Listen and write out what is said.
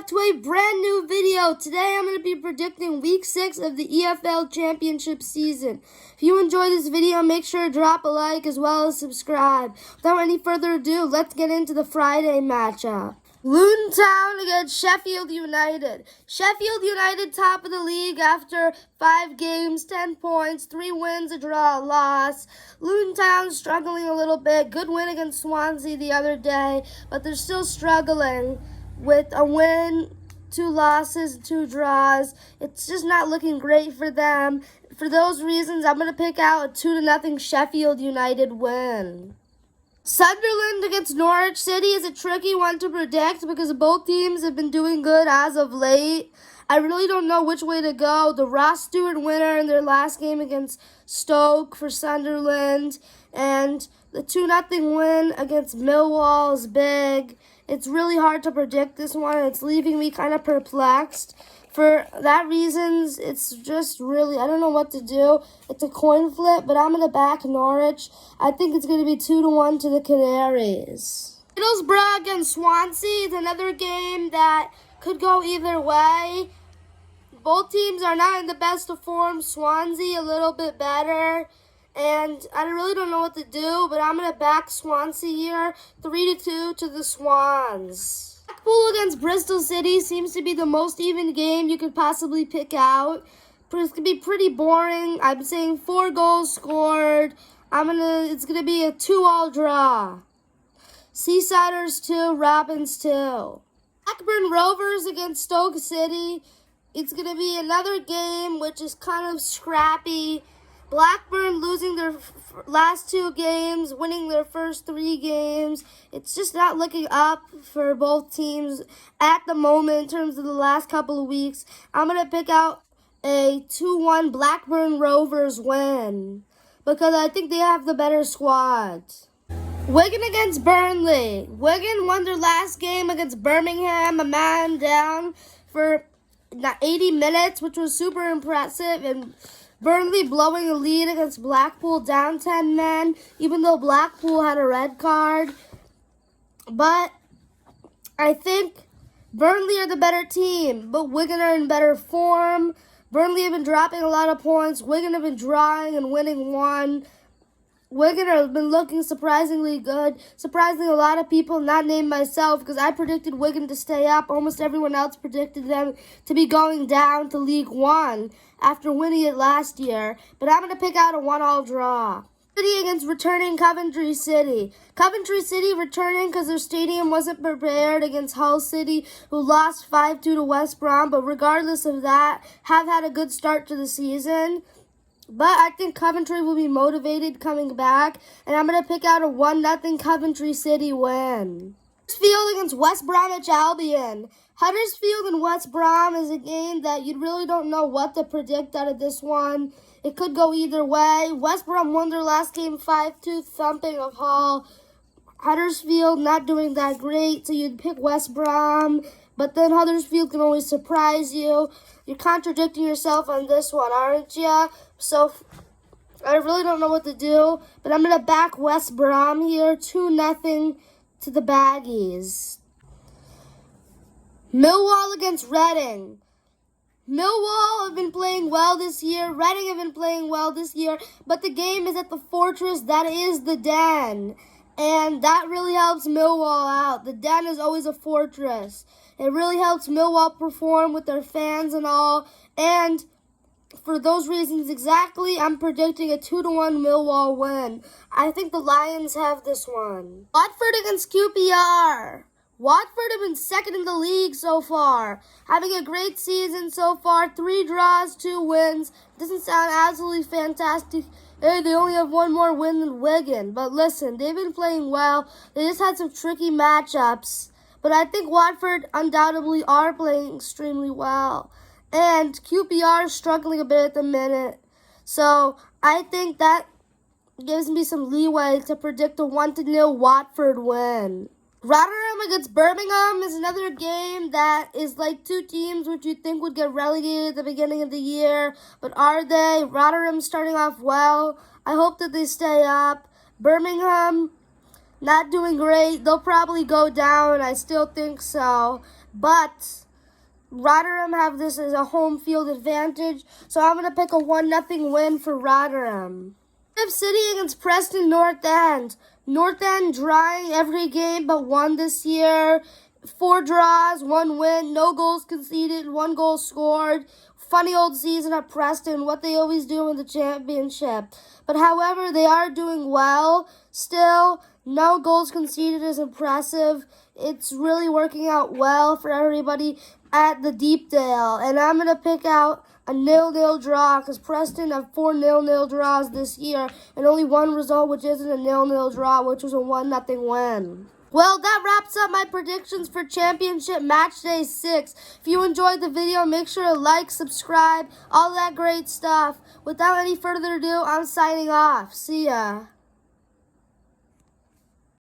back to a brand new video. Today I'm going to be predicting week 6 of the EFL Championship season. If you enjoyed this video, make sure to drop a like as well as subscribe. Without any further ado, let's get into the Friday matchup. Luton Town against Sheffield United. Sheffield United top of the league after 5 games, 10 points, 3 wins, a draw, a loss. Luton Town struggling a little bit. Good win against Swansea the other day, but they're still struggling with a win, 2 losses, 2 draws. It's just not looking great for them. For those reasons, I'm going to pick out a 2-0 Sheffield United win. Sunderland against Norwich City is a tricky one to predict because both teams have been doing good as of late. I really don't know which way to go. The Ross Stewart winner in their last game against Stoke for Sunderland, and the 2-0 win against Millwall is big. It's really hard to predict this one. It's leaving me kind of perplexed. For that reasons, it's just really, I don't know what to do. It's a coin flip, but I'm going to back Norwich. I think it's going to be 2-1 to the Canaries. Middlesbrough against Swansea is another game that could go either way. Both teams are not in the best of form. Swansea a little bit better. And I really don't know what to do, but I'm going to back Swansea here, 3-2 to the Swans. Blackpool against Bristol City seems to be the most even game you could possibly pick out. It's going to be pretty boring. I'm saying 4 goals scored. It's going to be a 2-2 draw. Seasiders 2, Robins 2. Blackburn Rovers against Stoke City. It's going to be another game which is kind of scrappy. Blackburn losing their last 2 games, winning their first 3 games. It's just not looking up for both teams at the moment in terms of the last couple of weeks. I'm going to pick out a 2-1 Blackburn Rovers win because I think they have the better squad. Wigan against Burnley. Wigan won their last game against Birmingham, a man down for 80 minutes, which was super impressive, and Burnley blowing a lead against Blackpool, down 10 men, even though Blackpool had a red card. But I think Burnley are the better team, but Wigan are in better form. Burnley have been dropping a lot of points. Wigan have been drawing and winning 1. Wigan have been looking surprisingly good, surprising a lot of people, not named myself, because I predicted Wigan to stay up. Almost everyone else predicted them to be going down to League One after winning it last year. But I'm going to pick out a 1-1 draw. City against returning Coventry City. Coventry City returning because their stadium wasn't prepared against Hull City, who lost 5-2 to West Brom. But regardless of that, have had a good start to the season. But I think Coventry will be motivated coming back, and I'm going to pick out a 1-0 Coventry City win. Huddersfield against West Bromwich Albion. Huddersfield and West Brom is a game that you really don't know what to predict out of this one. It could go either way. West Brom won their last game 5-2 thumping of Hull. Huddersfield not doing that great, so you'd pick West Brom. But then Huddersfield can always surprise you. You're contradicting yourself on this one, aren't you? So I really don't know what to do. But I'm going to back West Brom here, 2-0 to the Baggies. Millwall against Reading. Millwall have been playing well this year. Reading have been playing well this year. But the game is at the fortress that is the Den. And that really helps Millwall out. The Den is always a fortress. It really helps Millwall perform with their fans and all. And for those reasons exactly, I'm predicting a 2-1 Millwall win. I think the Lions have this one. Watford against QPR. Watford have been second in the league so far. Having a great season so far. 3 draws, 2 wins. Doesn't sound absolutely fantastic. Hey, they only have 1 more win than Wigan. But listen, they've been playing well. They just had some tricky matchups. But I think Watford undoubtedly are playing extremely well. And QPR is struggling a bit at the minute. So I think that gives me some leeway to predict a 1-0 Watford win. Rotherham against Birmingham is another game that is like 2 teams which you think would get relegated at the beginning of the year. But are they? Rotherham starting off well. I hope that they stay up. Birmingham not doing great. They'll probably go down. I still think so. But Rotherham have this as a home field advantage, so I'm going to pick a 1-0 win for Rotherham. City against Preston North End. North End drawing every game but one this year. 4 draws, 1 win, no goals conceded, 1 goal scored. Funny old season at Preston, what they always do in the championship. But however, they are doing well still. No goals conceded is impressive. It's really working out well for everybody at the Deepdale. And I'm going to pick out a 0-0 draw because Preston have 4 0-0 draws this year and only 1 result, which isn't a 0-0 draw, which was a 1-0 win. Well, that wraps up my predictions for Championship Match Day 6. If you enjoyed the video, make sure to like, subscribe, all that great stuff. Without any further ado, I'm signing off. See ya.